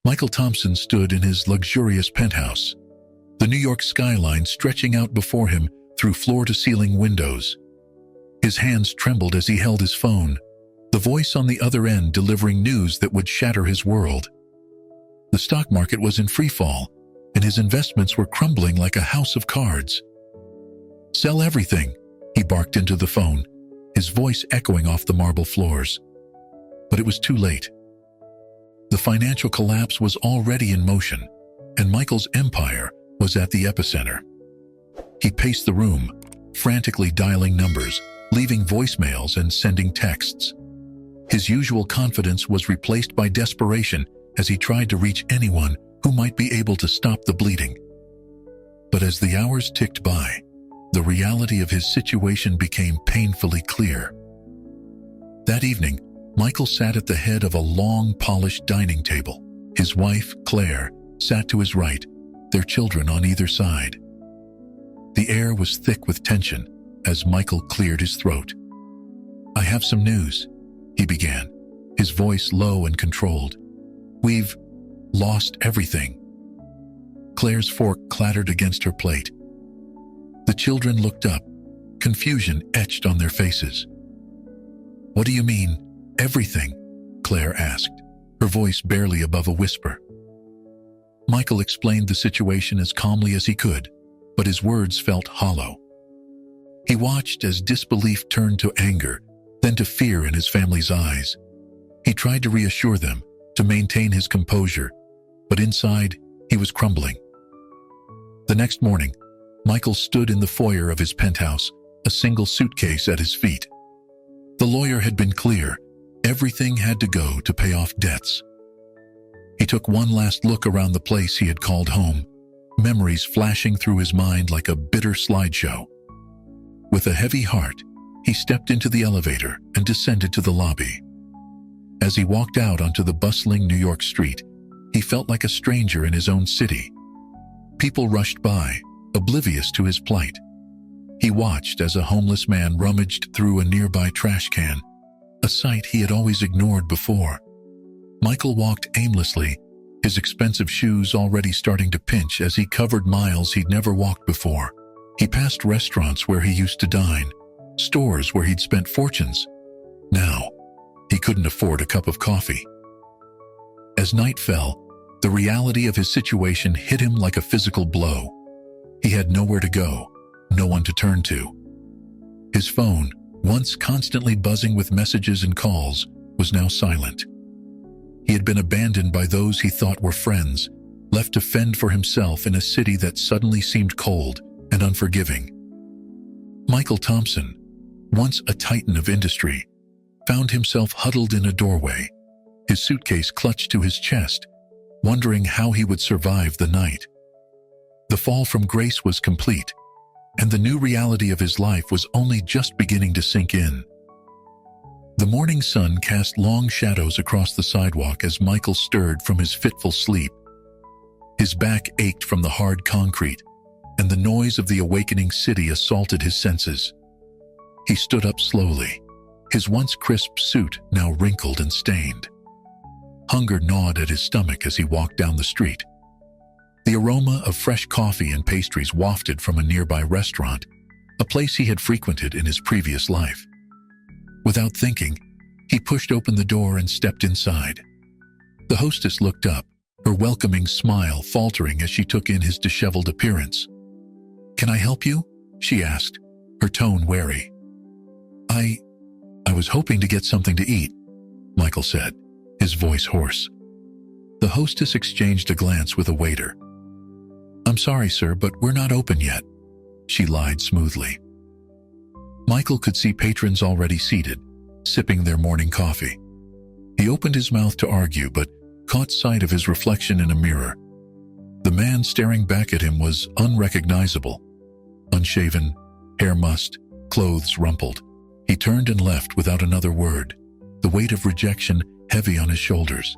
Michael Thompson stood in his luxurious penthouse, the New York skyline stretching out before him through floor-to-ceiling windows. His hands trembled as he held his phone, the voice on the other end delivering news that would shatter his world. The stock market was in freefall, and his investments were crumbling like a house of cards. "Sell everything," he barked into the phone, his voice echoing off the marble floors. But it was too late. The financial collapse was already in motion, and Michael's empire was at the epicenter. He paced the room, frantically dialing numbers, leaving voicemails and sending texts. His usual confidence was replaced by desperation as he tried to reach anyone who might be able to stop the bleeding. But as the hours ticked by, the reality of his situation became painfully clear. That evening, Michael sat at the head of a long, polished dining table. His wife, Claire, sat to his right, their children on either side. The air was thick with tension as Michael cleared his throat. "I have some news," he began, his voice low and controlled. "We've lost everything." Claire's fork clattered against her plate. The children looked up, confusion etched on their faces. "What do you mean, everything?" Claire asked, her voice barely above a whisper. Michael explained the situation as calmly as he could, but his words felt hollow. He watched as disbelief turned to anger, then to fear in his family's eyes. He tried to reassure them, to maintain his composure, but inside, he was crumbling. The next morning, Michael stood in the foyer of his penthouse, a single suitcase at his feet. The lawyer had been clear. Everything had to go to pay off debts. He took one last look around the place he had called home, memories flashing through his mind like a bitter slideshow. With a heavy heart, he stepped into the elevator and descended to the lobby. As he walked out onto the bustling New York street, he felt like a stranger in his own city. People rushed by, oblivious to his plight. He watched as a homeless man rummaged through a nearby trash can, a sight he had always ignored before. Michael walked aimlessly, his expensive shoes already starting to pinch as he covered miles he'd never walked before. He passed restaurants where he used to dine, stores where he'd spent fortunes. Now, he couldn't afford a cup of coffee. As night fell, the reality of his situation hit him like a physical blow. He had nowhere to go, no one to turn to. His phone, once constantly buzzing with messages and calls, was now silent. He had been abandoned by those he thought were friends, left to fend for himself in a city that suddenly seemed cold and unforgiving. Michael Thompson, once a titan of industry, found himself huddled in a doorway, his suitcase clutched to his chest, wondering how he would survive the night. The fall from grace was complete, and the new reality of his life was only just beginning to sink in. The morning sun cast long shadows across the sidewalk as Michael stirred from his fitful sleep. His back ached from the hard concrete, and the noise of the awakening city assaulted his senses. He stood up slowly, his once crisp suit now wrinkled and stained. Hunger gnawed at his stomach as he walked down the street. The aroma of fresh coffee and pastries wafted from a nearby restaurant, a place he had frequented in his previous life. Without thinking, he pushed open the door and stepped inside. The hostess looked up, her welcoming smile faltering as she took in his disheveled appearance. "Can I help you?" she asked, her tone wary. I was hoping to get something to eat," Michael said, his voice hoarse. The hostess exchanged a glance with a waiter. "I'm sorry, sir, but we're not open yet," she lied smoothly. Michael could see patrons already seated, sipping their morning coffee. He opened his mouth to argue, but caught sight of his reflection in a mirror. The man staring back at him was unrecognizable. Unshaven, hair mussed, clothes rumpled. He turned and left without another word, the weight of rejection heavy on his shoulders.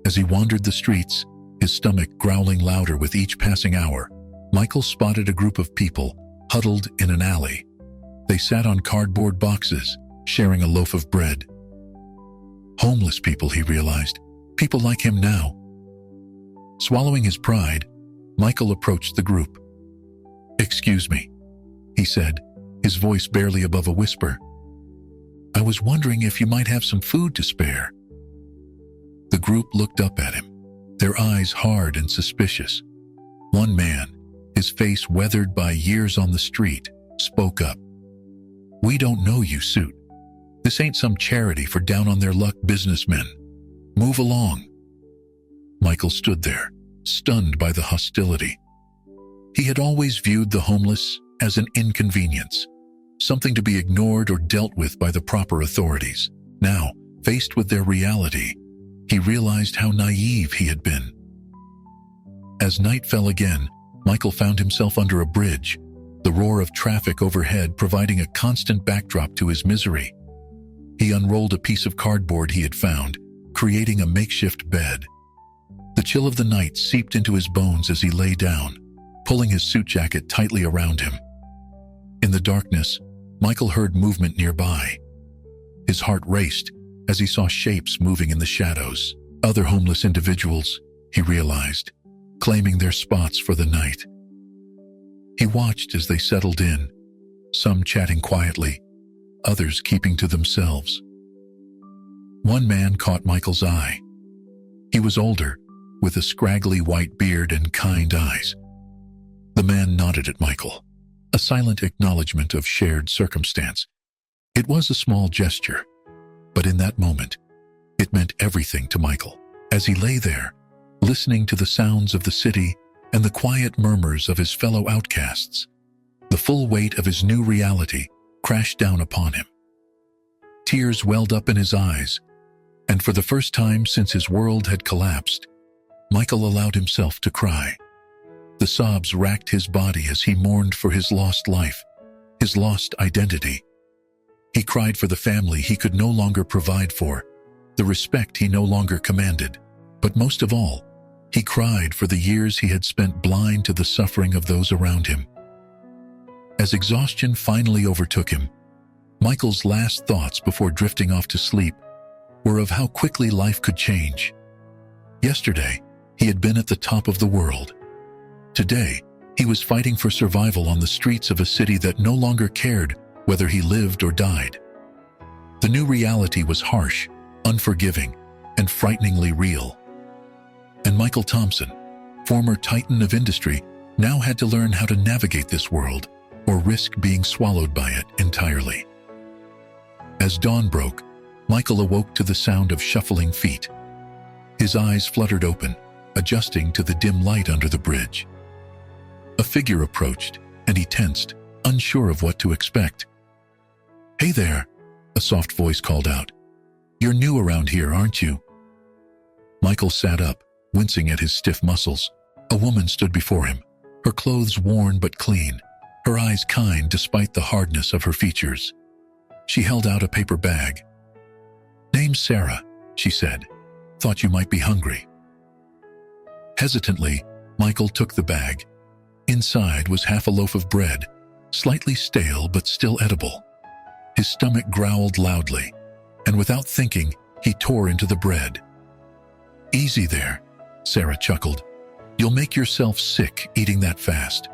As he wandered the streets, his stomach growling louder with each passing hour, Michael spotted a group of people huddled in an alley. They sat on cardboard boxes, sharing a loaf of bread. Homeless people, he realized. People like him now. Swallowing his pride, Michael approached the group. "Excuse me," he said, his voice barely above a whisper. "I was wondering if you might have some food to spare." The group looked up at him, their eyes hard and suspicious. One man, his face weathered by years on the street, spoke up. "We don't know you, Suit. This ain't some charity for down-on-their-luck businessmen. Move along." Michael stood there, stunned by the hostility. He had always viewed the homeless as an inconvenience, something to be ignored or dealt with by the proper authorities. Now, faced with their reality, he realized how naive he had been. As night fell again, Michael found himself under a bridge, the roar of traffic overhead providing a constant backdrop to his misery. He unrolled a piece of cardboard he had found, creating a makeshift bed. The chill of the night seeped into his bones as he lay down, pulling his suit jacket tightly around him. In the darkness, Michael heard movement nearby. His heart raced as he saw shapes moving in the shadows. Other homeless individuals, he realized, claiming their spots for the night. He watched as they settled in, some chatting quietly, others keeping to themselves. One man caught Michael's eye. He was older, with a scraggly white beard and kind eyes. The man nodded at Michael, a silent acknowledgement of shared circumstance. It was a small gesture, but in that moment, it meant everything to Michael. As he lay there, listening to the sounds of the city and the quiet murmurs of his fellow outcasts, the full weight of his new reality crashed down upon him. Tears welled up in his eyes, and for the first time since his world had collapsed, Michael allowed himself to cry. The sobs racked his body as he mourned for his lost life, his lost identity. He cried for the family he could no longer provide for, the respect he no longer commanded. But most of all, he cried for the years he had spent blind to the suffering of those around him. As exhaustion finally overtook him, Michael's last thoughts before drifting off to sleep were of how quickly life could change. Yesterday, he had been at the top of the world. Today, he was fighting for survival on the streets of a city that no longer cared whether he lived or died. The new reality was harsh, unforgiving, and frighteningly real. And Michael Thompson, former titan of industry, now had to learn how to navigate this world or risk being swallowed by it entirely. As dawn broke, Michael awoke to the sound of shuffling feet. His eyes fluttered open, adjusting to the dim light under the bridge. A figure approached, and he tensed, unsure of what to expect. "Hey there," a soft voice called out. "You're new around here, aren't you?" Michael sat up, wincing at his stiff muscles. A woman stood before him, her clothes worn but clean, her eyes kind despite the hardness of her features. She held out a paper bag. "Name's Sarah," she said. "Thought you might be hungry." Hesitantly, Michael took the bag. Inside was half a loaf of bread, slightly stale but still edible. His stomach growled loudly, and without thinking, he tore into the bread. "Easy there," Sarah chuckled. "You'll make yourself sick eating that fast."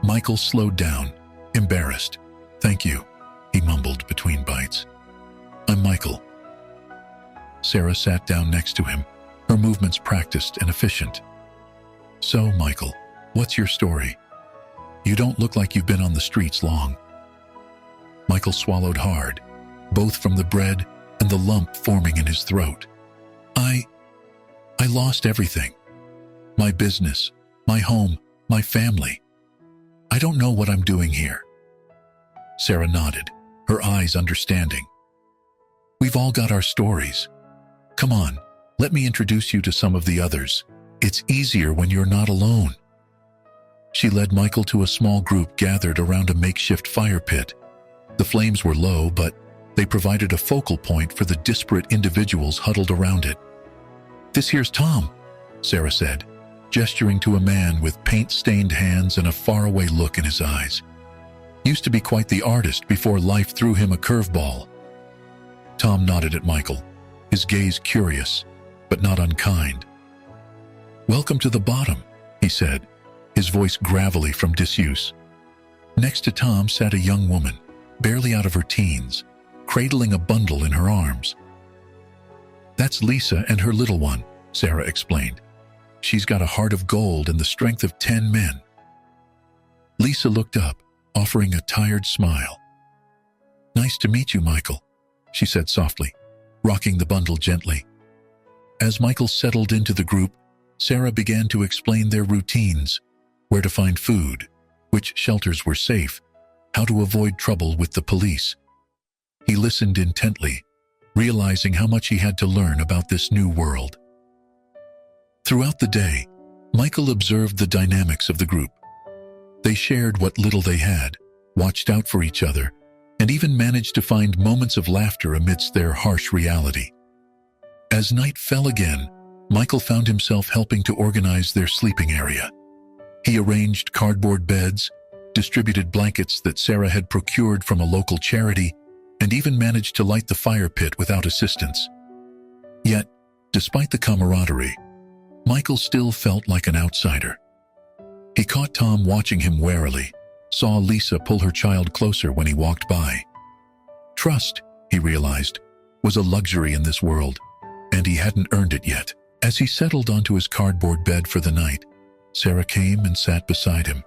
Michael slowed down, embarrassed. "Thank you," he mumbled between bites. "I'm Michael." Sarah sat down next to him, her movements practiced and efficient. "So, Michael, what's your story? You don't look like you've been on the streets long." Michael swallowed hard, both from the bread and the lump forming in his throat. I lost everything. My business, my home, my family. I don't know what I'm doing here." Sarah nodded, her eyes understanding. "We've all got our stories. Come on, let me introduce you to some of the others. It's easier when you're not alone." She led Michael to a small group gathered around a makeshift fire pit. The flames were low, but they provided a focal point for the disparate individuals huddled around it. "This here's Tom," Sarah said, gesturing to a man with paint-stained hands and a faraway look in his eyes. Used to be quite the artist before life threw him a curveball. Tom nodded at Michael, his gaze curious, but not unkind. "Welcome to the bottom," he said, his voice gravelly from disuse. Next to Tom sat a young woman, barely out of her teens, cradling a bundle in her arms. "That's Lisa and her little one," Sarah explained. "She's got a heart of gold and the strength of 10 men. Lisa looked up, offering a tired smile. "Nice to meet you, Michael," she said softly, rocking the bundle gently. As Michael settled into the group, Sarah began to explain their routines, where to find food, which shelters were safe, how to avoid trouble with the police. He listened intently, realizing how much he had to learn about this new world. Throughout the day, Michael observed the dynamics of the group. They shared what little they had, watched out for each other, and even managed to find moments of laughter amidst their harsh reality. As night fell again, Michael found himself helping to organize their sleeping area. He arranged cardboard beds, distributed blankets that Sarah had procured from a local charity, and even managed to light the fire pit without assistance. Yet, despite the camaraderie, Michael still felt like an outsider. He caught Tom watching him warily, saw Lisa pull her child closer when he walked by. Trust, he realized, was a luxury in this world, and he hadn't earned it yet. As he settled onto his cardboard bed for the night, Sarah came and sat beside him.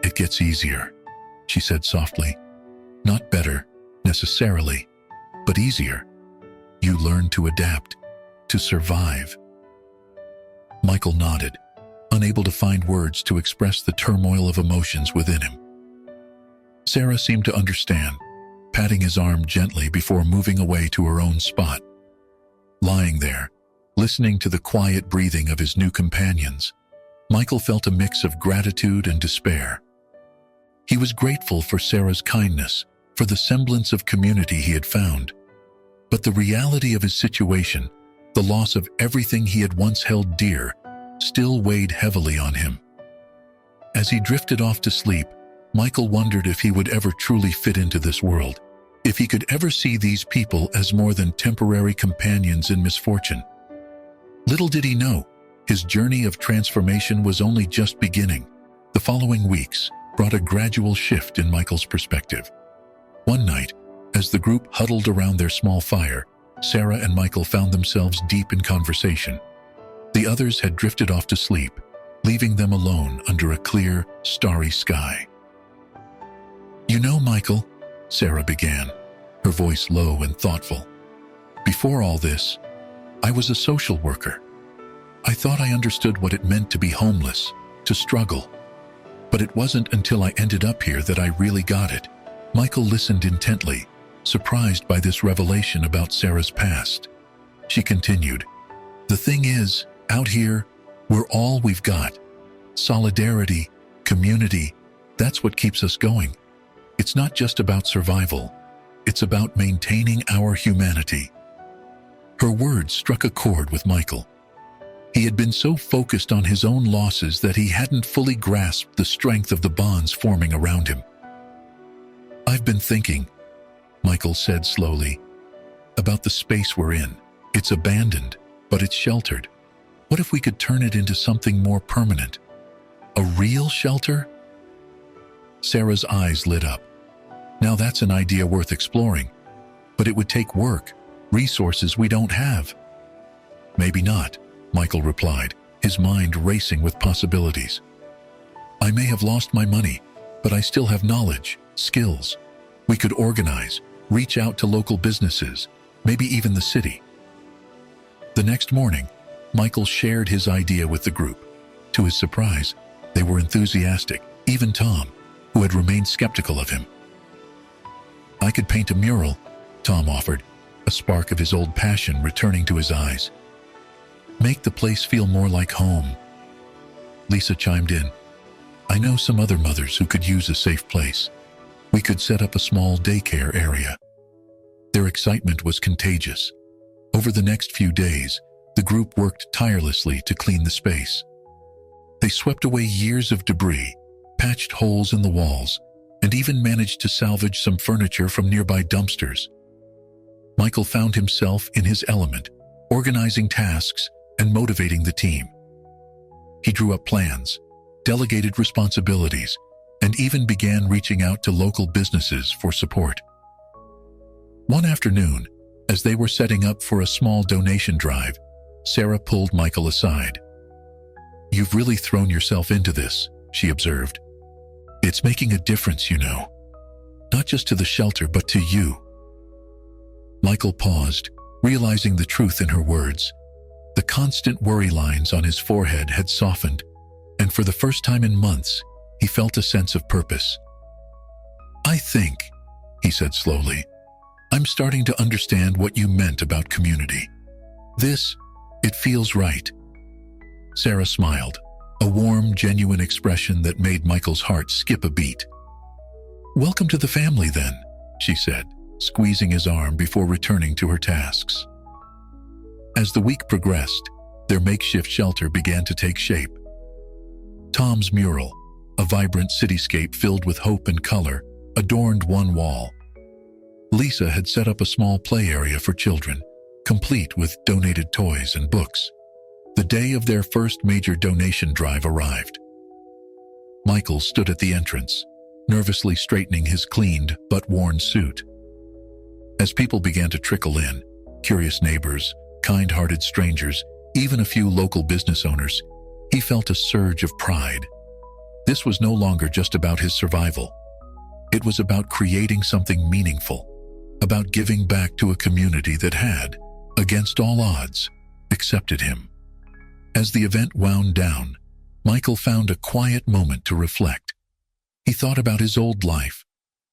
"It gets easier," she said softly. "Not better, necessarily, but easier. You learn to adapt, to survive." Michael nodded, unable to find words to express the turmoil of emotions within him. Sarah seemed to understand, patting his arm gently before moving away to her own spot. Lying there, listening to the quiet breathing of his new companions, Michael felt a mix of gratitude and despair. He was grateful for Sarah's kindness, for the semblance of community he had found. But the reality of his situation, the loss of everything he had once held dear, still weighed heavily on him. As he drifted off to sleep, Michael wondered if he would ever truly fit into this world, if he could ever see these people as more than temporary companions in misfortune. Little did he know, his journey of transformation was only just beginning. The following weeks brought a gradual shift in Michael's perspective. One night, as the group huddled around their small fire, Sarah and Michael found themselves deep in conversation. The others had drifted off to sleep, leaving them alone under a clear, starry sky. "You know, Michael," Sarah began, her voice low and thoughtful, "before all this, I was a social worker. I thought I understood what it meant to be homeless, to struggle. But it wasn't until I ended up here that I really got it." Michael listened intently, surprised by this revelation about Sarah's past. She continued, "The thing is, out here, we're all we've got. Solidarity, community, that's what keeps us going. It's not just about survival. It's about maintaining our humanity." Her words struck a chord with Michael. He had been so focused on his own losses that he hadn't fully grasped the strength of the bonds forming around him. "I've been thinking," Michael said slowly, "about the space we're in. It's abandoned, but it's sheltered. What if we could turn it into something more permanent? A real shelter?" Sarah's eyes lit up. "Now that's an idea worth exploring, but it would take work, resources we don't have." "Maybe not," Michael replied, his mind racing with possibilities. "I may have lost my money, but I still have knowledge, skills. We could organize, reach out to local businesses, maybe even the city." The next morning, Michael shared his idea with the group. To his surprise, they were enthusiastic, even Tom, who had remained skeptical of him. "I could paint a mural," Tom offered, a spark of his old passion returning to his eyes. "Make the place feel more like home." Lisa chimed in, "I know some other mothers who could use a safe place. We could set up a small daycare area." Their excitement was contagious. Over the next few days, the group worked tirelessly to clean the space. They swept away years of debris, patched holes in the walls, and even managed to salvage some furniture from nearby dumpsters. Michael found himself in his element, organizing tasks and motivating the team. He drew up plans, delegated responsibilities, and even began reaching out to local businesses for support. One afternoon, as they were setting up for a small donation drive, Sarah pulled Michael aside. "You've really thrown yourself into this," she observed. "It's making a difference, you know. Not just to the shelter, but to you." Michael paused, realizing the truth in her words. The constant worry lines on his forehead had softened, and for the first time in months, he felt a sense of purpose. "I think," he said slowly, "I'm starting to understand what you meant about community. It feels right." Sarah smiled, a warm, genuine expression that made Michael's heart skip a beat. "Welcome to the family, then," she said, squeezing his arm before returning to her tasks. As the week progressed, their makeshift shelter began to take shape. Tom's mural, a vibrant cityscape filled with hope and color, adorned one wall. Lisa had set up a small play area for children, complete with donated toys and books. The day of their first major donation drive arrived. Michael stood at the entrance, nervously straightening his cleaned but worn suit. As people began to trickle in, curious neighbors, kind-hearted strangers, even a few local business owners, he felt a surge of pride. This was no longer just about his survival. It was about creating something meaningful, about giving back to a community that had, against all odds, accepted him. As the event wound down, Michael found a quiet moment to reflect. He thought about his old life,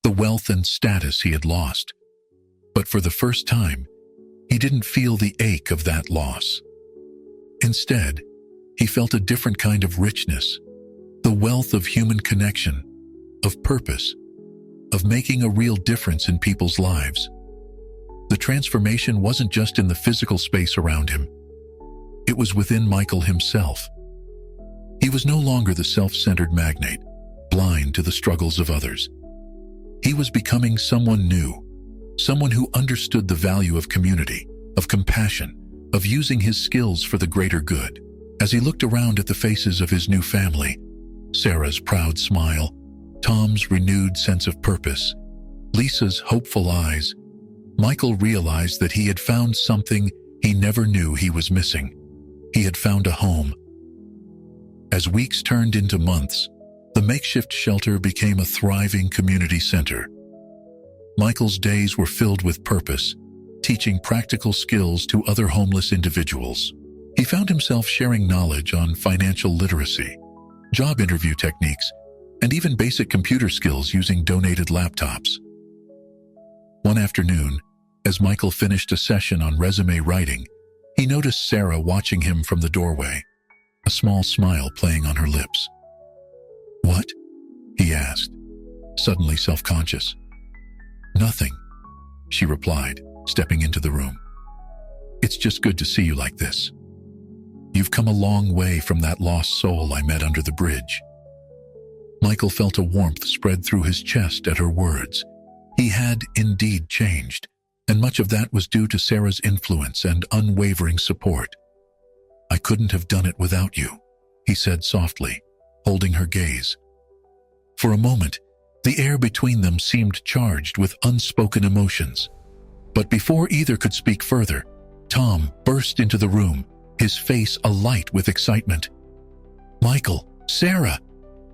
the wealth and status he had lost. But for the first time, he didn't feel the ache of that loss. Instead, he felt a different kind of richness, the wealth of human connection, of purpose, of making a real difference in people's lives. The transformation wasn't just in the physical space around him. It was within Michael himself. He was no longer the self-centered magnate, blind to the struggles of others. He was becoming someone new, someone who understood the value of community, of compassion, of using his skills for the greater good. As he looked around at the faces of his new family, Sarah's proud smile, Tom's renewed sense of purpose, Lisa's hopeful eyes, Michael realized that he had found something he never knew he was missing. He had found a home. As weeks turned into months, the makeshift shelter became a thriving community center. Michael's days were filled with purpose, teaching practical skills to other homeless individuals. He found himself sharing knowledge on financial literacy, job interview techniques, and even basic computer skills using donated laptops. One afternoon, as Michael finished a session on resume writing, he noticed Sarah watching him from the doorway, a small smile playing on her lips. "What?" he asked, suddenly self-conscious. "Nothing," she replied, stepping into the room. "It's just good to see you like this. You've come a long way from that lost soul I met under the bridge." Michael felt a warmth spread through his chest at her words. He had indeed changed, and much of that was due to Sarah's influence and unwavering support. "I couldn't have done it without you," he said softly, holding her gaze. For a moment, the air between them seemed charged with unspoken emotions. But before either could speak further, Tom burst into the room, his face alight with excitement. "Michael, Sarah,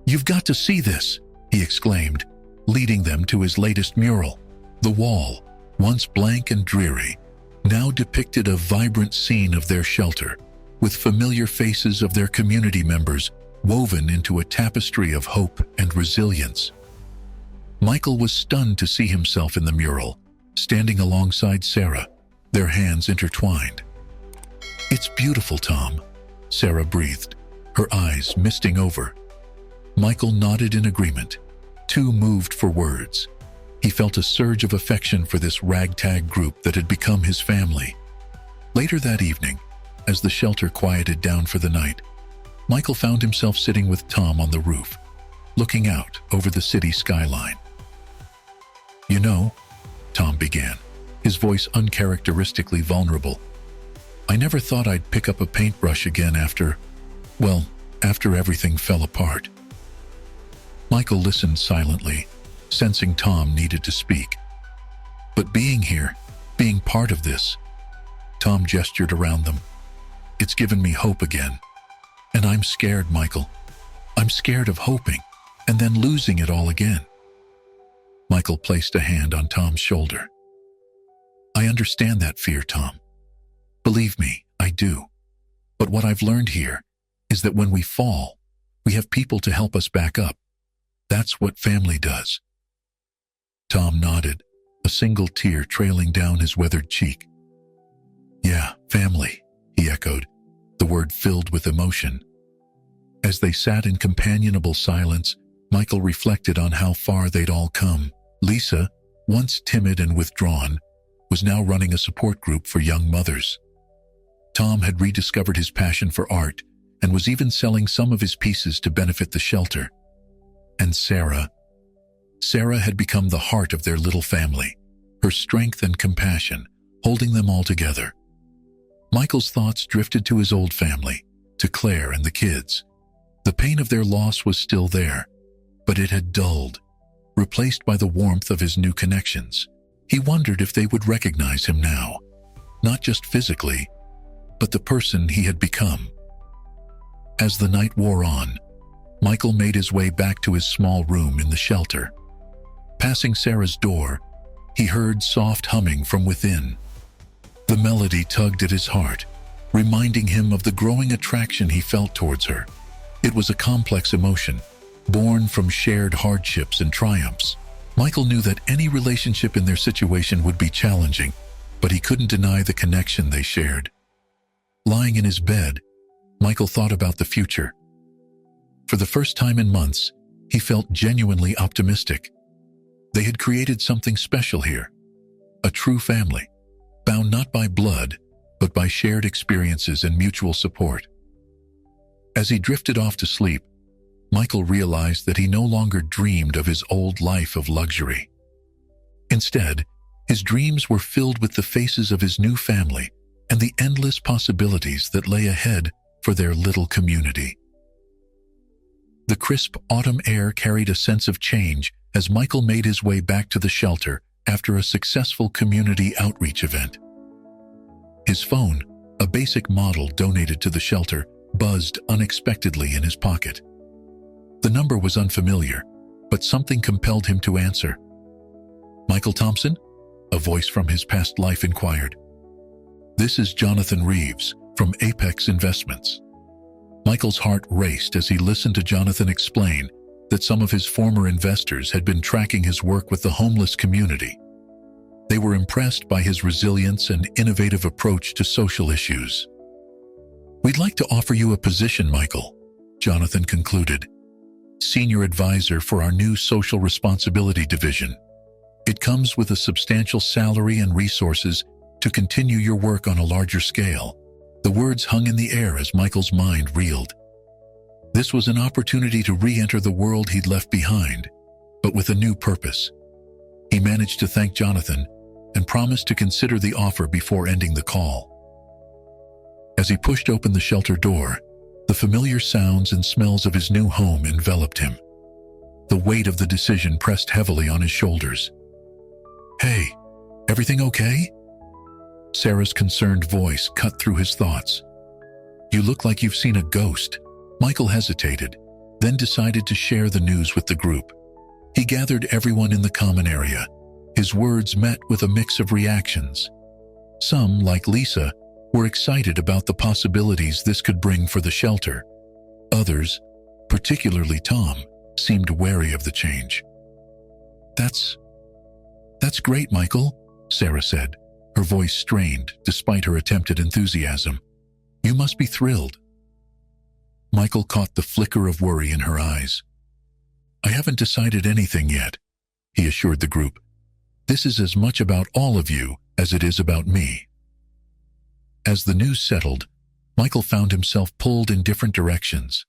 you've got to see this," he exclaimed, leading them to his latest mural. The wall, once blank and dreary, now depicted a vibrant scene of their shelter, with familiar faces of their community members woven into a tapestry of hope and resilience. Michael was stunned to see himself in the mural, standing alongside Sarah, their hands intertwined. "It's beautiful, Tom," Sarah breathed, her eyes misting over. Michael nodded in agreement, too moved for words. He felt a surge of affection for this ragtag group that had become his family. Later that evening, as the shelter quieted down for the night, Michael found himself sitting with Tom on the roof, looking out over the city skyline. "You know," Tom began, his voice uncharacteristically vulnerable, "I never thought I'd pick up a paintbrush again after after everything fell apart. Michael listened silently, sensing Tom needed to speak. But being here, being part of this, Tom gestured around them. It's given me hope again. And I'm scared, Michael. I'm scared of hoping and then losing it all again. Michael placed a hand on Tom's shoulder. I understand that fear, Tom. Believe me, I do. But what I've learned here is that when we fall, we have people to help us back up. That's what family does. Tom nodded, a single tear trailing down his weathered cheek. Yeah, family, he echoed, the word filled with emotion. As they sat in companionable silence, Michael reflected on how far they'd all come. Lisa, once timid and withdrawn, was now running a support group for young mothers. Tom had rediscovered his passion for art and was even selling some of his pieces to benefit the shelter. And Sarah had become the heart of their little family, her strength and compassion holding them all together. Michael's thoughts drifted to his old family, to Claire and the kids. The pain of their loss was still there, but it had dulled, replaced by the warmth of his new connections. He wondered if they would recognize him now, not just physically, but the person he had become. As the night wore on, Michael made his way back to his small room in the shelter. Passing Sarah's door, he heard soft humming from within. The melody tugged at his heart, reminding him of the growing attraction he felt towards her. It was a complex emotion, born from shared hardships and triumphs. Michael knew that any relationship in their situation would be challenging, but he couldn't deny the connection they shared. Lying in his bed, Michael thought about the future. For the first time in months, he felt genuinely optimistic. They had created something special here, a true family, bound not by blood, but by shared experiences and mutual support. As he drifted off to sleep, Michael realized that he no longer dreamed of his old life of luxury. Instead, his dreams were filled with the faces of his new family and the endless possibilities that lay ahead for their little community. The crisp autumn air carried a sense of change as Michael made his way back to the shelter after a successful community outreach event. His phone, a basic model donated to the shelter, buzzed unexpectedly in his pocket. The number was unfamiliar, but something compelled him to answer. Michael Thompson? A voice from his past life inquired. This is Jonathan Reeves from Apex Investments. Michael's heart raced as he listened to Jonathan explain that some of his former investors had been tracking his work with the homeless community. They were impressed by his resilience and innovative approach to social issues. We'd like to offer you a position, Michael, Jonathan concluded. Senior advisor for our new social responsibility division. It comes with a substantial salary and resources to continue your work on a larger scale. The words hung in the air as Michael's mind reeled. This was an opportunity to re-enter the world he'd left behind, but with a new purpose. He managed to thank Jonathan and promised to consider the offer before ending the call. As he pushed open the shelter door, the familiar sounds and smells of his new home enveloped him. The weight of the decision pressed heavily on his shoulders. Hey, everything okay? Sarah's concerned voice cut through his thoughts. You look like you've seen a ghost. Michael hesitated, then decided to share the news with the group. He gathered everyone in the common area. His words met with a mix of reactions. Some, like Lisa, were excited about the possibilities this could bring for the shelter. Others, particularly Tom, seemed wary of the change. That's great, Michael, Sarah said, her voice strained despite her attempt at enthusiasm. You must be thrilled. Michael caught the flicker of worry in her eyes. I haven't decided anything yet, he assured the group. This is as much about all of you as it is about me. As the news settled, Michael found himself pulled in different directions.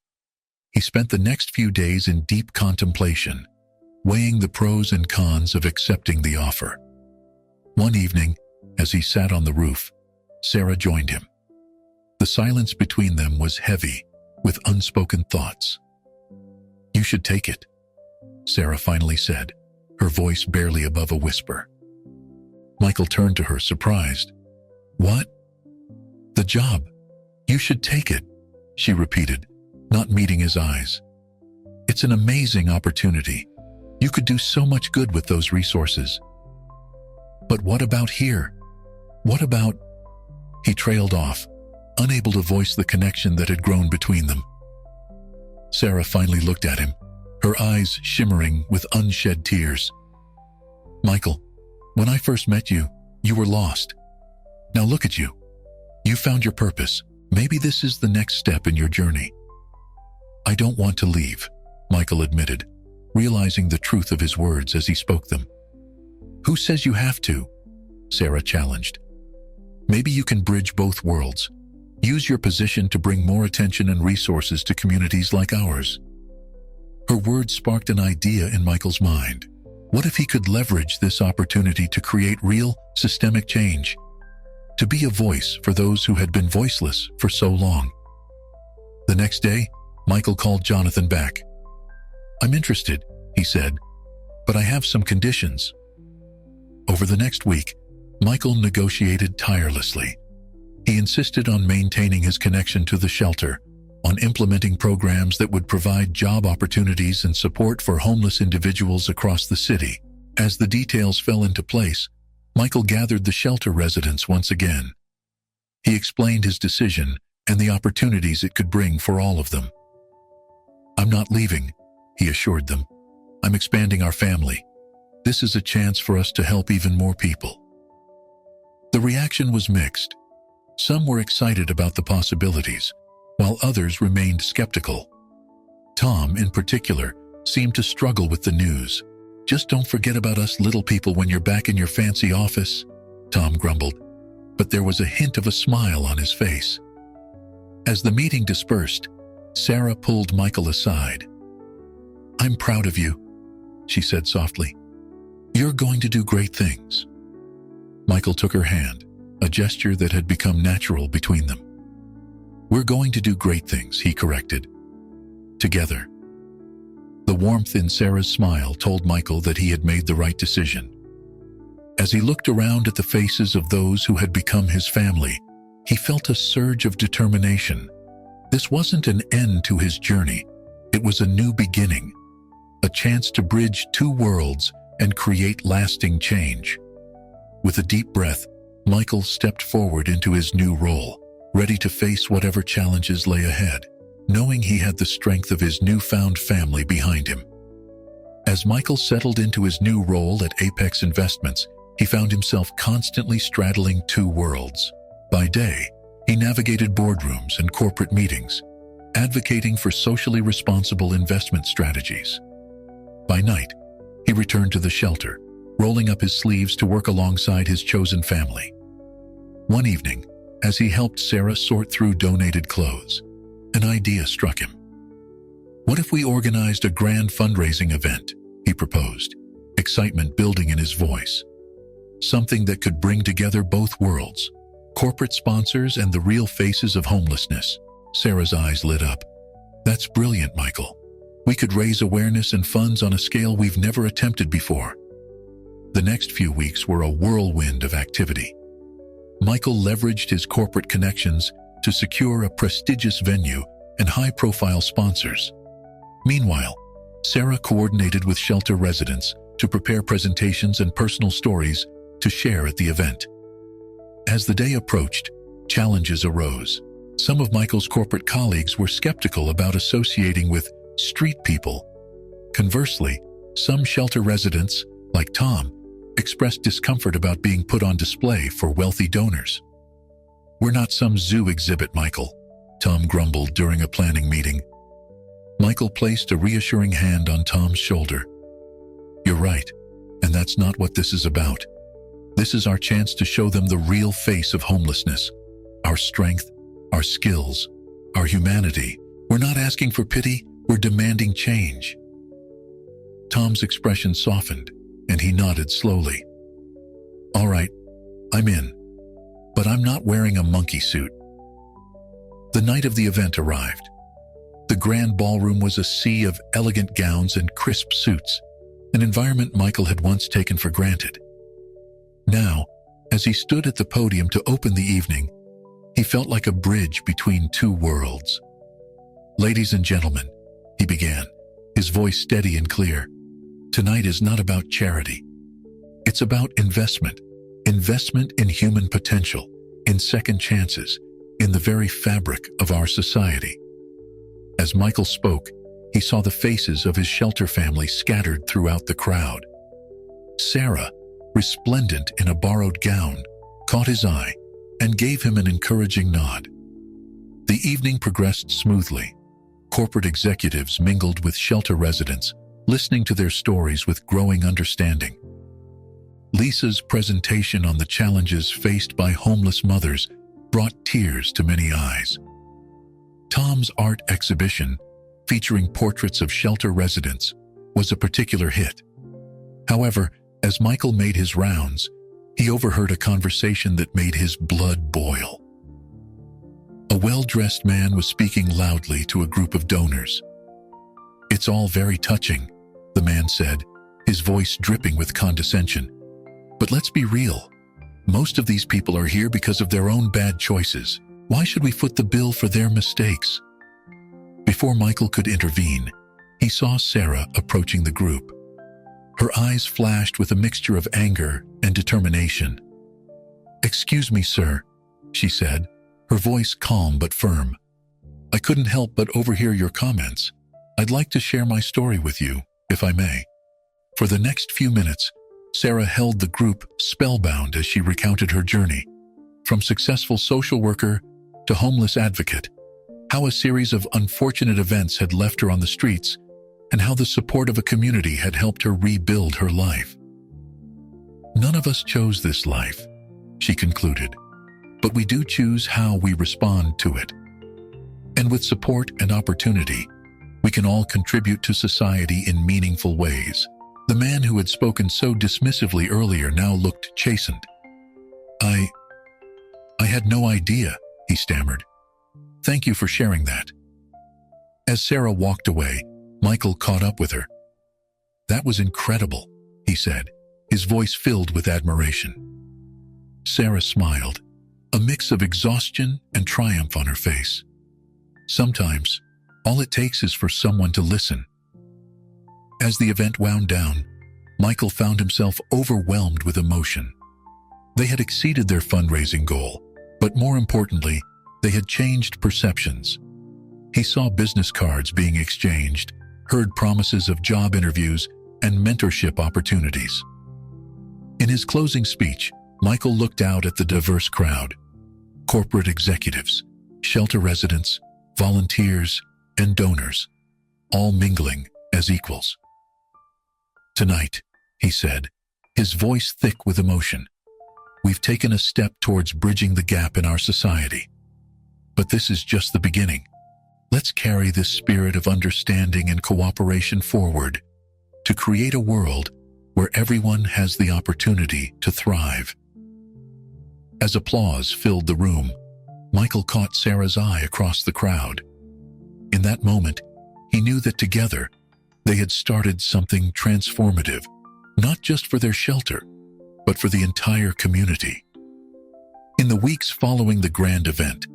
He spent the next few days in deep contemplation, weighing the pros and cons of accepting the offer. One evening, as he sat on the roof, Sarah joined him. The silence between them was heavy, with unspoken thoughts. "You should take it," Sarah finally said, her voice barely above a whisper. Michael turned to her, surprised. "What?" "The job. You should take it," she repeated, not meeting his eyes. "It's an amazing opportunity. You could do so much good with those resources." "But what about here? What about—" He trailed off, unable to voice the connection that had grown between them. Sarah finally looked at him, her eyes shimmering with unshed tears. "Michael, when I first met you, you were lost. Now look at you. You found your purpose. Maybe this is the next step in your journey." "I don't want to leave," Michael admitted, realizing the truth of his words as he spoke them. "Who says you have to?" Sarah challenged. "Maybe you can bridge both worlds. Use your position to bring more attention and resources to communities like ours." Her words sparked an idea in Michael's mind. What if he could leverage this opportunity to create real, systemic change? To be a voice for those who had been voiceless for so long. The next day, Michael called Jonathan back. "I'm interested," he said, "but I have some conditions." Over the next week, Michael negotiated tirelessly. He insisted on maintaining his connection to the shelter, on implementing programs that would provide job opportunities and support for homeless individuals across the city. As the details fell into place, Michael gathered the shelter residents once again. He explained his decision and the opportunities it could bring for all of them. "I'm not leaving," he assured them. "I'm expanding our family. This is a chance for us to help even more people." The reaction was mixed. Some were excited about the possibilities, while others remained skeptical. Tom, in particular, seemed to struggle with the news. "Just don't forget about us little people when you're back in your fancy office," Tom grumbled, but there was a hint of a smile on his face. As the meeting dispersed, Sarah pulled Michael aside. "I'm proud of you," she said softly. "You're going to do great things." Michael took her hand, a gesture that had become natural between them. "We're going to do great things," he corrected. "Together." The warmth in Sarah's smile told Michael that he had made the right decision. As he looked around at the faces of those who had become his family, he felt a surge of determination. This wasn't an end to his journey. It was a new beginning, a chance to bridge two worlds and create lasting change. With a deep breath, Michael stepped forward into his new role, ready to face whatever challenges lay ahead, knowing he had the strength of his newfound family behind him. As Michael settled into his new role at Apex Investments, he found himself constantly straddling two worlds. By day, he navigated boardrooms and corporate meetings, advocating for socially responsible investment strategies. By night, he returned to the shelter, rolling up his sleeves to work alongside his chosen family. One evening, as he helped Sarah sort through donated clothes, an idea struck him. "What if we organized a grand fundraising event?" he proposed, excitement building in his voice. "Something that could bring together both worlds, corporate sponsors and the real faces of homelessness." Sarah's eyes lit up. "That's brilliant, Michael. We could raise awareness and funds on a scale we've never attempted before." The next few weeks were a whirlwind of activity. Michael leveraged his corporate connections to secure a prestigious venue and high-profile sponsors. Meanwhile, Sarah coordinated with shelter residents to prepare presentations and personal stories to share at the event. As the day approached, challenges arose. Some of Michael's corporate colleagues were skeptical about associating with street people. Conversely, some shelter residents, like Tom, expressed discomfort about being put on display for wealthy donors. "We're not some zoo exhibit, Michael," Tom grumbled during a planning meeting. Michael placed a reassuring hand on Tom's shoulder. "You're right, and that's not what this is about. This is our chance to show them the real face of homelessness, our strength, our skills, our humanity. We're not asking for pity, we're demanding change." Tom's expression softened, and he nodded slowly. "All right, I'm in, but I'm not wearing a monkey suit." The night of the event arrived. The grand ballroom was a sea of elegant gowns and crisp suits, an environment Michael had once taken for granted. Now, as he stood at the podium to open the evening, he felt like a bridge between two worlds. "Ladies and gentlemen," he began, his voice steady and clear, "tonight is not about charity. It's about investment. Investment in human potential, in second chances, in the very fabric of our society." As Michael spoke, he saw the faces of his shelter family scattered throughout the crowd. Sarah, resplendent in a borrowed gown, caught his eye and gave him an encouraging nod. The evening progressed smoothly. Corporate executives mingled with shelter residents, listening to their stories with growing understanding. Lisa's presentation on the challenges faced by homeless mothers brought tears to many eyes. Tom's art exhibition, featuring portraits of shelter residents, was a particular hit. However, as Michael made his rounds, he overheard a conversation that made his blood boil. A well-dressed man was speaking loudly to a group of donors. "It's all very touching," the man said, his voice dripping with condescension. "But let's be real. Most of these people are here because of their own bad choices. Why should we foot the bill for their mistakes?" Before Michael could intervene, he saw Sarah approaching the group. Her eyes flashed with a mixture of anger and determination. "Excuse me, sir," she said, her voice calm but firm. "I couldn't help but overhear your comments. I'd like to share my story with you, if I may." For the next few minutes, Sarah held the group spellbound as she recounted her journey, from successful social worker to homeless advocate, how a series of unfortunate events had left her on the streets, and how the support of a community had helped her rebuild her life. "None of us chose this life," she concluded, "but we do choose how we respond to it. And with support and opportunity, we can all contribute to society in meaningful ways." The man who had spoken so dismissively earlier now looked chastened. I had no idea," he stammered. "Thank you for sharing that." As Sarah walked away, Michael caught up with her. "That was incredible," he said, his voice filled with admiration. Sarah smiled, a mix of exhaustion and triumph on her face. Sometimes, all it takes is for someone to listen. As the event wound down, Michael found himself overwhelmed with emotion. They had exceeded their fundraising goal, but more importantly, they had changed perceptions. He saw business cards being exchanged, heard promises of job interviews and mentorship opportunities. In his closing speech, Michael looked out at the diverse crowd: corporate executives, shelter residents, volunteers, and donors, all mingling as equals. "Tonight," he said, his voice thick with emotion, "we've taken a step towards bridging the gap in our society. But this is just the beginning. Let's carry this spirit of understanding and cooperation forward to create a world where everyone has the opportunity to thrive." As applause filled the room, Michael caught Sarah's eye across the crowd. In that moment, he knew that together, they had started something transformative, not just for their shelter, but for the entire community. In the weeks following the grand event,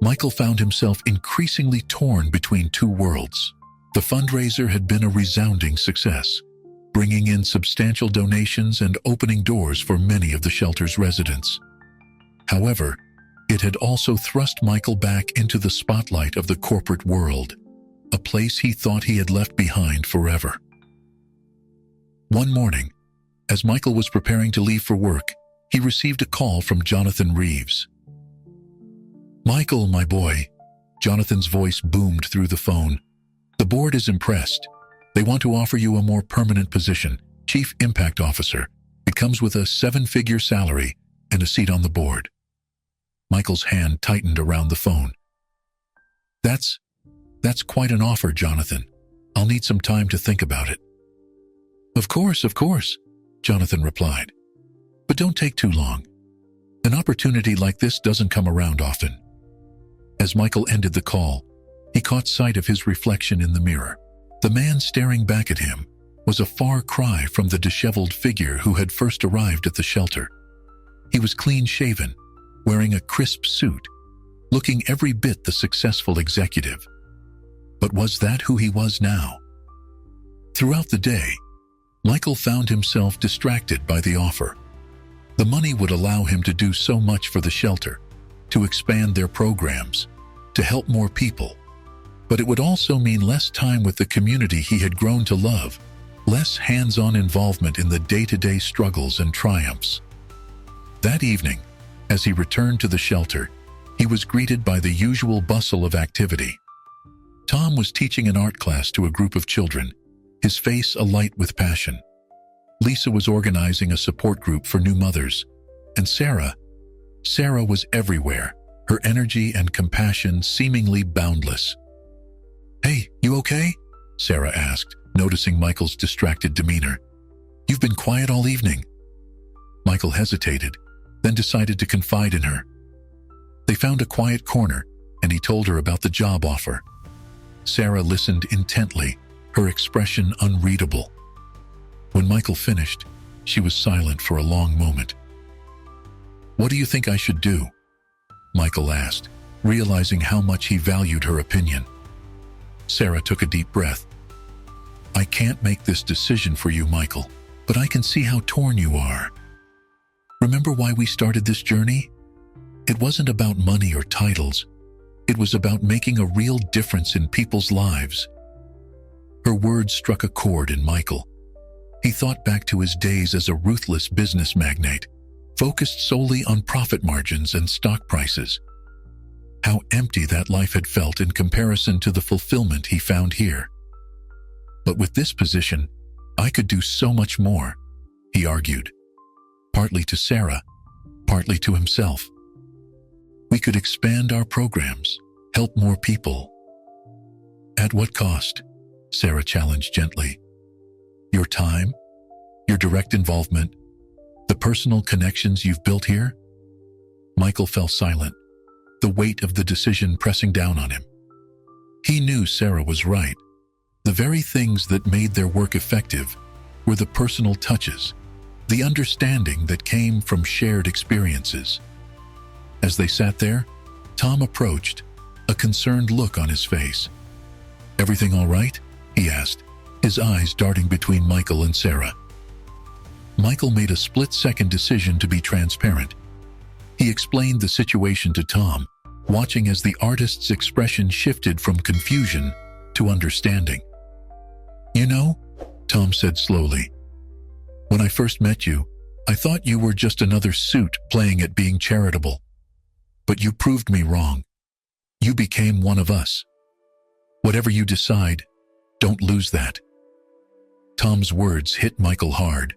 Michael found himself increasingly torn between two worlds. The fundraiser had been a resounding success, bringing in substantial donations and opening doors for many of the shelter's residents. However, it had also thrust Michael back into the spotlight of the corporate world, a place he thought he had left behind forever. One morning, as Michael was preparing to leave for work, he received a call from Jonathan Reeves. "Michael, my boy," Jonathan's voice boomed through the phone. "The board is impressed. They want to offer you a more permanent position, Chief Impact Officer. It comes with a 7-figure salary and a seat on the board." Michael's hand tightened around the phone. That's quite an offer, Jonathan. I'll need some time to think about it." Of course, Jonathan replied. "But don't take too long. An opportunity like this doesn't come around often." As Michael ended the call, he he caught sight of his reflection in the mirror. The man staring back at him was a far cry from the disheveled figure who had first arrived at the shelter. He was clean-shaven, wearing a crisp suit, looking every bit the successful executive. But was that who he was now? Throughout the day, Michael found himself distracted by the offer. The money would allow him to do so much for the shelter, to expand their programs, to help more people. But it would also mean less time with the community he had grown to love, less hands-on involvement in the day-to-day struggles and triumphs. That evening, as he returned to the shelter, he was greeted by the usual bustle of activity. Tom was teaching an art class to a group of children, his face alight with passion. Lisa was organizing a support group for new mothers, and Sarah was everywhere, her energy and compassion seemingly boundless. "Hey, you okay?" Sarah asked, noticing Michael's distracted demeanor. "You've been quiet all evening." Michael hesitated, then decided to confide in her. They found a quiet corner, and he told her about the job offer. Sarah listened intently, her expression unreadable. When Michael finished, she was silent for a long moment. "What do you think I should do?" Michael asked, realizing how much he valued her opinion. Sarah took a deep breath. "I can't make this decision for you, Michael, but I can see how torn you are. Remember why we started this journey? It wasn't about money or titles. It was about making a real difference in people's lives." Her words struck a chord in Michael. He thought back to his days as a ruthless business magnate, focused solely on profit margins and stock prices. How empty that life had felt in comparison to the fulfillment he found here. "But with this position, I could do so much more," he argued, partly to Sarah, partly to himself. "We could expand our programs, help more people." "At what cost?" Sarah challenged gently. "Your time, your direct involvement, the personal connections you've built here?" Michael fell silent, the weight of the decision pressing down on him. He knew Sarah was right. The very things that made their work effective were the personal touches, the understanding that came from shared experiences. As they sat there, Tom approached, a concerned look on his face. "Everything all right?" he asked, his eyes darting between Michael and Sarah. Michael made a split-second decision to be transparent. He explained the situation to Tom, watching as the artist's expression shifted from confusion to understanding. "You know," Tom said slowly, "when I first met you, I thought you were just another suit playing at being charitable. But you proved me wrong. You became one of us. Whatever you decide, don't lose that." Tom's words hit Michael hard.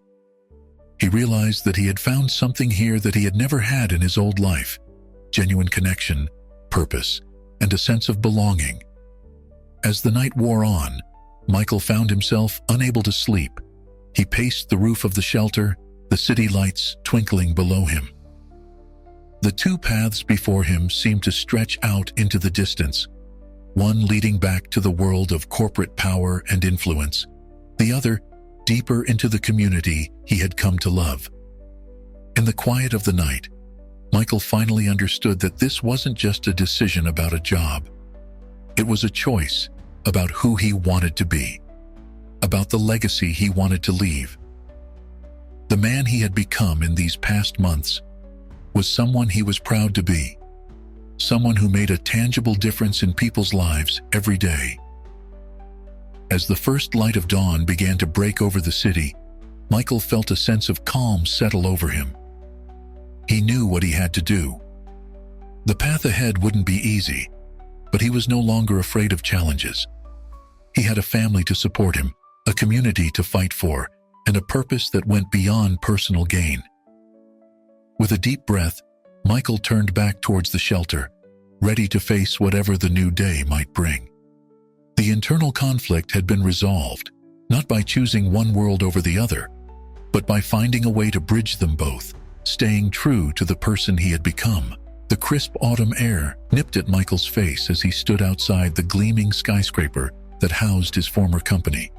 He realized that he had found something here that he had never had in his old life: genuine connection, purpose, and a sense of belonging. As the night wore on, Michael found himself unable to sleep. He paced the roof of the shelter, the city lights twinkling below him. The two paths before him seemed to stretch out into the distance, one leading back to the world of corporate power and influence, the other deeper into the community he had come to love. In the quiet of the night, Michael finally understood that this wasn't just a decision about a job. It was a choice about who he wanted to be, about the legacy he wanted to leave. The man he had become in these past months was someone he was proud to be, someone who made a tangible difference in people's lives every day. As the first light of dawn began to break over the city, Michael felt a sense of calm settle over him. He knew what he had to do. The path ahead wouldn't be easy, but he was no longer afraid of challenges. He had a family to support him, a community to fight for, and a purpose that went beyond personal gain. With a deep breath, Michael turned back towards the shelter, ready to face whatever the new day might bring. The internal conflict had been resolved, not by choosing one world over the other, but by finding a way to bridge them both, staying true to the person he had become. The crisp autumn air nipped at Michael's face as he stood outside the gleaming skyscraper that housed his former company.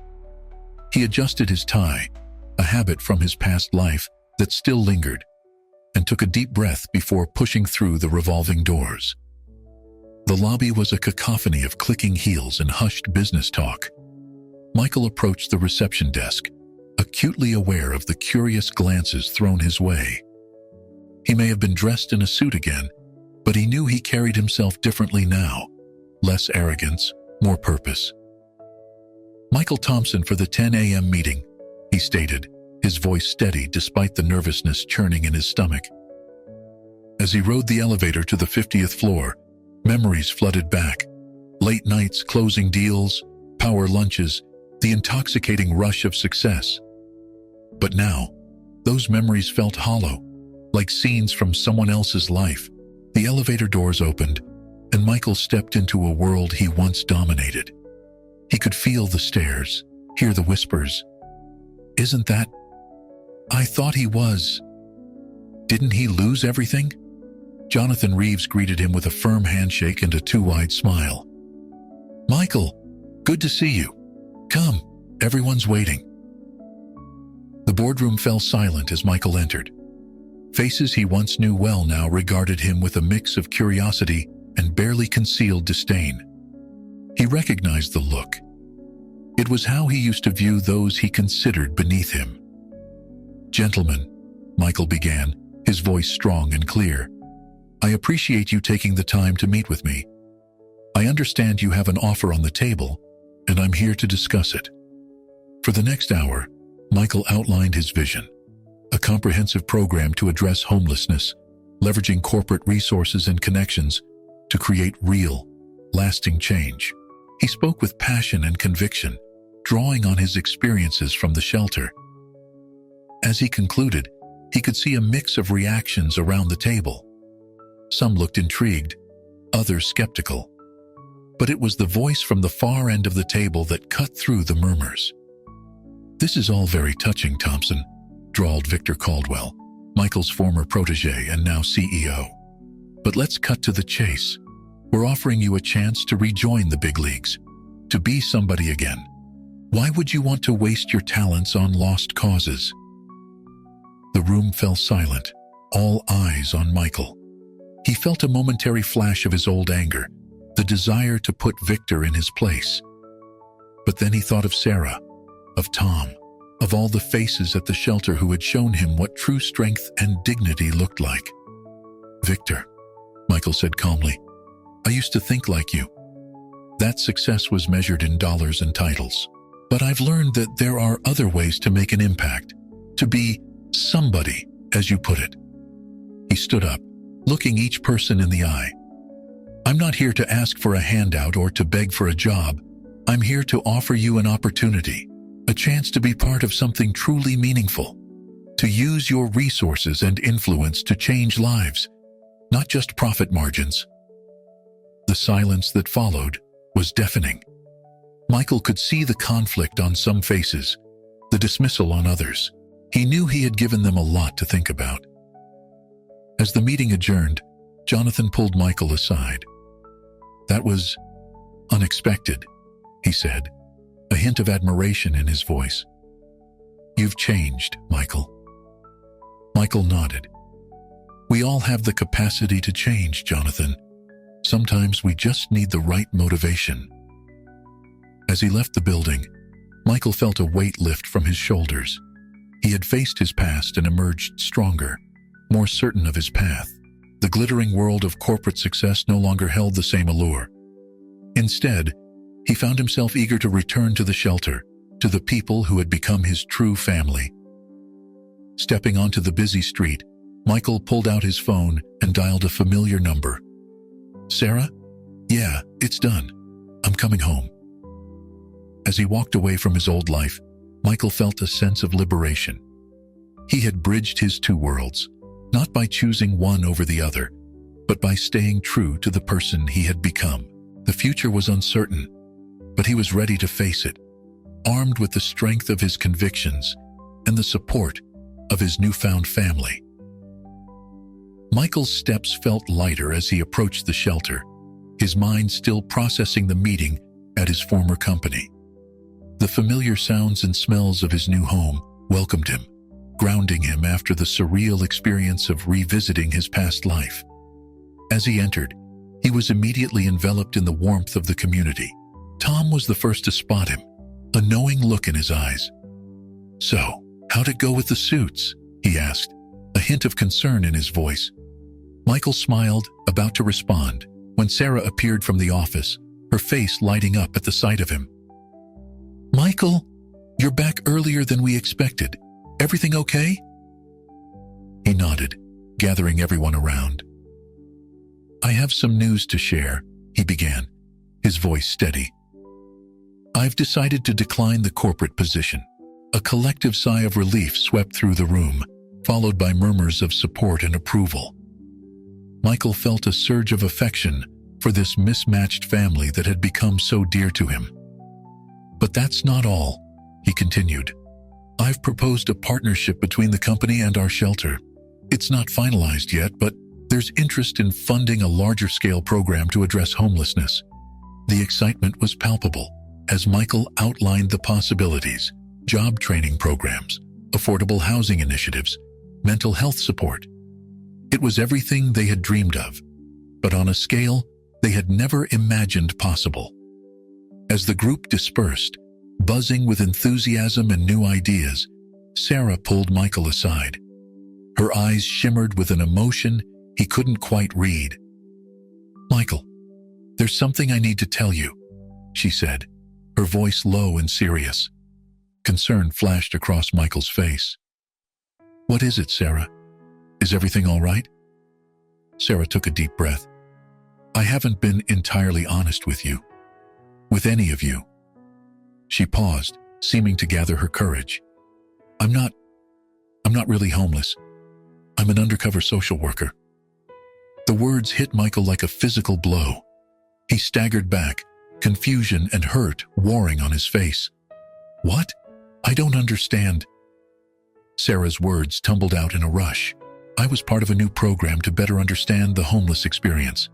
He adjusted his tie, a habit from his past life that still lingered, and took a deep breath before pushing through the revolving doors. The lobby was a cacophony of clicking heels and hushed business talk. Michael approached the reception desk, acutely aware of the curious glances thrown his way. He may have been dressed in a suit again, but he knew he carried himself differently now. Less arrogance, more purpose. "Michael Thompson for the 10 a.m. meeting," he stated, his voice steady despite the nervousness churning in his stomach. As he rode the elevator to the 50th floor, memories flooded back. Late nights, closing deals, power lunches, the intoxicating rush of success. But now, those memories felt hollow, like scenes from someone else's life. The elevator doors opened, and Michael stepped into a world he once dominated. He could feel the stares, hear the whispers. "Isn't that? I thought he was. Didn't he lose everything?" Jonathan Reeves greeted him with a firm handshake and a too-wide smile. "Michael, good to see you. Come, everyone's waiting." The boardroom fell silent as Michael entered. Faces he once knew well now regarded him with a mix of curiosity and barely concealed disdain. He recognized the look. It was how he used to view those he considered beneath him. "Gentlemen," Michael began, his voice strong and clear, "I appreciate you taking the time to meet with me. I understand you have an offer on the table, and I'm here to discuss it." For the next hour, Michael outlined his vision, a comprehensive program to address homelessness, leveraging corporate resources and connections to create real, lasting change. He spoke with passion and conviction, drawing on his experiences from the shelter. As he concluded, he could see a mix of reactions around the table. Some looked intrigued, others skeptical. But it was the voice from the far end of the table that cut through the murmurs. "This is all very touching, Thompson," drawled Victor Caldwell, Michael's former protege and now CEO. "But let's cut to the chase. We're offering you a chance to rejoin the big leagues, to be somebody again. Why would you want to waste your talents on lost causes?" The room fell silent, all eyes on Michael. He felt a momentary flash of his old anger, the desire to put Victor in his place. But then he thought of Sarah, of Tom, of all the faces at the shelter who had shown him what true strength and dignity looked like. "Victor," Michael said calmly, "I used to think like you. That success was measured in dollars and titles. But I've learned that there are other ways to make an impact, to be somebody, as you put it." He stood up, looking each person in the eye. "I'm not here to ask for a handout or to beg for a job. I'm here to offer you an opportunity, a chance to be part of something truly meaningful, to use your resources and influence to change lives, not just profit margins." The silence that followed was deafening. Michael could see the conflict on some faces, the dismissal on others. He knew he had given them a lot to think about. As the meeting adjourned, Jonathan pulled Michael aside. "That was unexpected," he said, a hint of admiration in his voice. "You've changed, Michael." Michael nodded. "We all have the capacity to change, Jonathan. Sometimes we just need the right motivation." As he left the building, Michael felt a weight lift from his shoulders. He had faced his past and emerged stronger, more certain of his path. The glittering world of corporate success no longer held the same allure. Instead, he found himself eager to return to the shelter, to the people who had become his true family. Stepping onto the busy street, Michael pulled out his phone and dialed a familiar number. "Sarah? Yeah, it's done. I'm coming home." As he walked away from his old life, Michael felt a sense of liberation. He had bridged his two worlds, not by choosing one over the other, but by staying true to the person he had become. The future was uncertain, but he was ready to face it, armed with the strength of his convictions and the support of his newfound family. Michael's steps felt lighter as he approached the shelter, his mind still processing the meeting at his former company. The familiar sounds and smells of his new home welcomed him, grounding him after the surreal experience of revisiting his past life. As he entered, he was immediately enveloped in the warmth of the community. Tom was the first to spot him, a knowing look in his eyes. "So, how'd it go with the suits?" he asked, a hint of concern in his voice. Michael smiled, about to respond, when Sarah appeared from the office, her face lighting up at the sight of him. "Michael, you're back earlier than we expected. Everything okay?" He nodded, gathering everyone around. "I have some news to share," he began, his voice steady. "I've decided to decline the corporate position." A collective sigh of relief swept through the room, followed by murmurs of support and approval. Michael felt a surge of affection for this mismatched family that had become so dear to him. "But that's not all," he continued. "I've proposed a partnership between the company and our shelter. It's not finalized yet, but there's interest in funding a larger-scale program to address homelessness." The excitement was palpable as Michael outlined the possibilities: job training programs, affordable housing initiatives, mental health support. It was everything they had dreamed of, but on a scale they had never imagined possible. As the group dispersed, buzzing with enthusiasm and new ideas, Sarah pulled Michael aside. Her eyes shimmered with an emotion he couldn't quite read. "Michael, there's something I need to tell you," she said, her voice low and serious. Concern flashed across Michael's face. "What is it, Sarah? Is everything all right?" Sarah took a deep breath. "I haven't been entirely honest with you. With any of you." She paused, seeming to gather her courage. I'm not really homeless. I'm an undercover social worker." The words hit Michael like a physical blow. He staggered back, confusion and hurt warring on his face. "What? I don't understand." Sarah's words tumbled out in a rush. "I was part of a new program to better understand the homeless experience.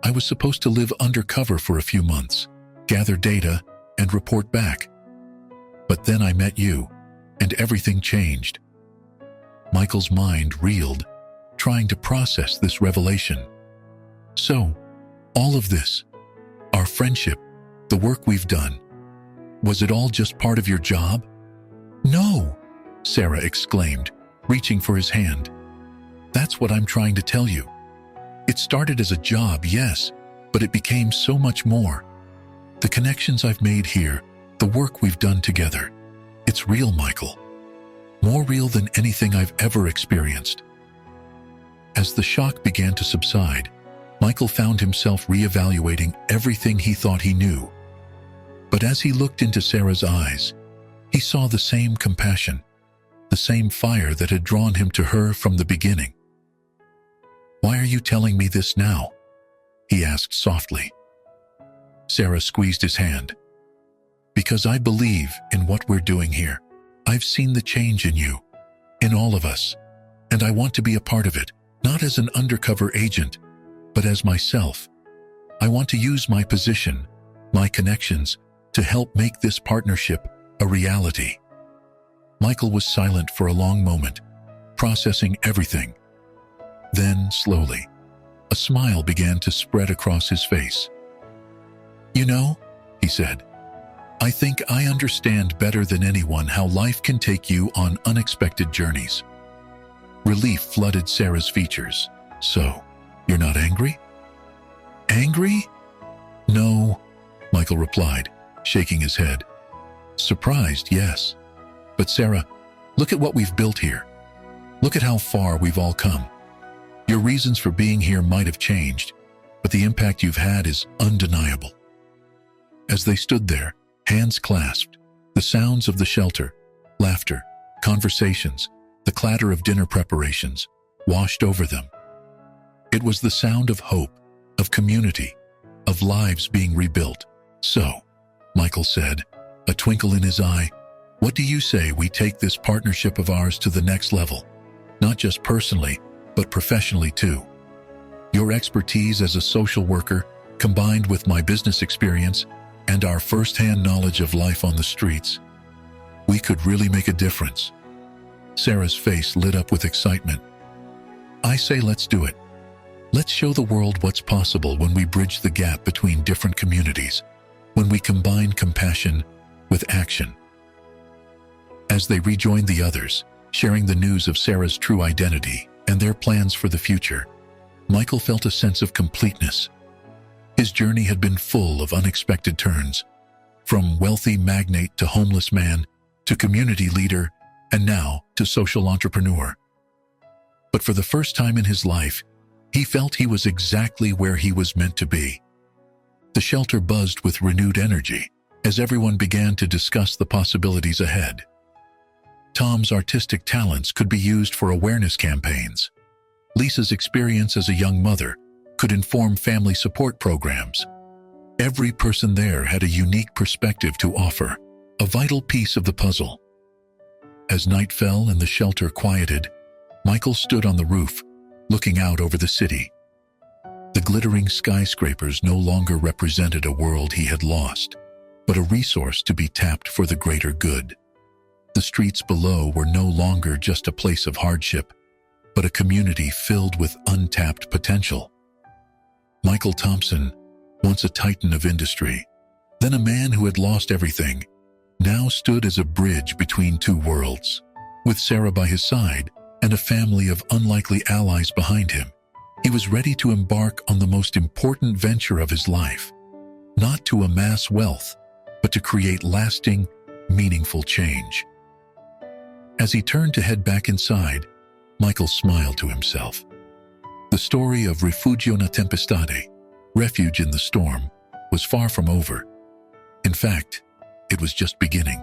I was supposed to live undercover for a few months, gather data, and report back. But then I met you, and everything changed." Michael's mind reeled, trying to process this revelation. "So, all of this, our friendship, the work we've done, was it all just part of your job?" "No," Sarah exclaimed, reaching for his hand. "That's what I'm trying to tell you. It started as a job, yes, but it became so much more. The connections I've made here, the work we've done together, it's real, Michael. More real than anything I've ever experienced." As the shock began to subside, Michael found himself reevaluating everything he thought he knew. But as he looked into Sarah's eyes, he saw the same compassion, the same fire that had drawn him to her from the beginning. "Why are you telling me this now?" he asked softly. Sarah squeezed his hand. "Because I believe in what we're doing here. I've seen the change in you, in all of us, and I want to be a part of it, not as an undercover agent, but as myself. I want to use my position, my connections, to help make this partnership a reality." Michael was silent for a long moment, processing everything. Then, slowly, a smile began to spread across his face. "You know," he said, "I think I understand better than anyone how life can take you on unexpected journeys." Relief flooded Sarah's features. "So, you're not angry?" "Angry? No," Michael replied, shaking his head. "Surprised, yes. But Sarah, look at what we've built here. Look at how far we've all come. Your reasons for being here might have changed, but the impact you've had is undeniable." As they stood there, hands clasped, the sounds of the shelter, laughter, conversations, the clatter of dinner preparations washed over them. It was the sound of hope, of community, of lives being rebuilt. "So," Michael said, a twinkle in his eye, "what do you say we take this partnership of ours to the next level? Not just personally, but professionally too. Your expertise as a social worker, combined with my business experience and our first-hand knowledge of life on the streets, we could really make a difference." Sarah's face lit up with excitement. "I say let's do it. Let's show the world what's possible when we bridge the gap between different communities, when we combine compassion with action." As they rejoined the others, sharing the news of Sarah's true identity and their plans for the future, Michael felt a sense of completeness. His journey had been full of unexpected turns, from wealthy magnate to homeless man, to community leader, and now to social entrepreneur. But for the first time in his life, he felt he was exactly where he was meant to be. The shelter buzzed with renewed energy as everyone began to discuss the possibilities ahead. Tom's artistic talents could be used for awareness campaigns. Lisa's experience as a young mother could inform family support programs. Every person there had a unique perspective to offer, a vital piece of the puzzle. As night fell and the shelter quieted, Michael stood on the roof, looking out over the city. The glittering skyscrapers no longer represented a world he had lost, but a resource to be tapped for the greater good. The streets below were no longer just a place of hardship, but a community filled with untapped potential. Michael Thompson, once a titan of industry, then a man who had lost everything, now stood as a bridge between two worlds. With Sarah by his side and a family of unlikely allies behind him, he was ready to embark on the most important venture of his life, not to amass wealth, but to create lasting, meaningful change. As he turned to head back inside, Michael smiled to himself. The story of Refugio na Tempestade, refuge in the storm, was far from over. In fact, it was just beginning.